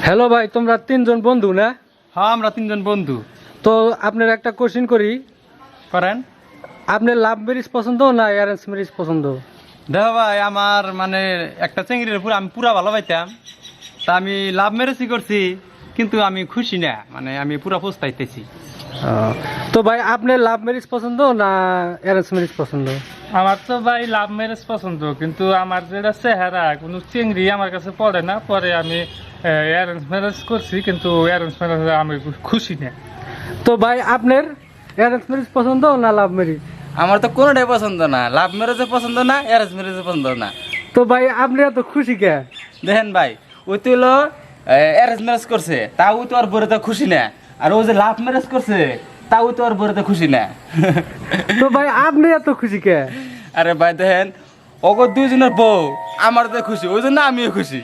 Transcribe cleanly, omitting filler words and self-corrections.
Hello ভাই, তোমরা তিনজন বন্ধু না? হ্যাঁ, আমরা তিনজন বন্ধু। তো আপনার একটা কোশ্চেন করি, করেন। আপনার লাভ ম্যারেজ পছন্দ না অ্যারেঞ্জ ম্যারেজ পছন্দ? দেখো ভাই, আমার মানে একটা চেংড়ির উপর আমি পুরা ভালো পাইতাম, তা আমি লাভ ম্যারেজই করছি, কিন্তু আমি খুশি না, মানে আমি পুরা পস্তাইতেছি। তো ভাই আপনার লাভ ম্যারেজ পছন্দ না অ্যারেঞ্জ ম্যারেজ পছন্দ? আমার তো ভাই লাভ ম্যারেজ পছন্দ, কিন্তু আমার যেটা চেহারা কোনো চিংড়ি আমার কাছে পড়ে না, পরে আমি অ্যারেঞ্জ ম্যারেজ করছি, কিন্তু অ্যারেঞ্জ ম্যারেজে আমি খুশি না। তো ভাই আপনার অ্যারেঞ্জ ম্যারেজ পছন্দ না লাভ ম্যারেজ? আমার তো কোনোটাই পছন্দ না, লাভ ম্যারেজও পছন্দ না, অ্যারেঞ্জ ম্যারেজও পছন্দ না। তো ভাই আপনি এত খুশি কে? দেখেন ভাই, ওই তো হলো অ্যারেঞ্জ ম্যারেজ করছে, তাও তো আর বড় তো খুশি না। আর ও যে লাভ ম্যারেজ করছে, তাও তো আর বড় তো খুশি না। তো ভাই আপনি এত খুশি কে? আরে ভাই দেখেন, ওগো দুইজনের বউ আমার তো খুশি, ওই জন্য আমিও খুশি।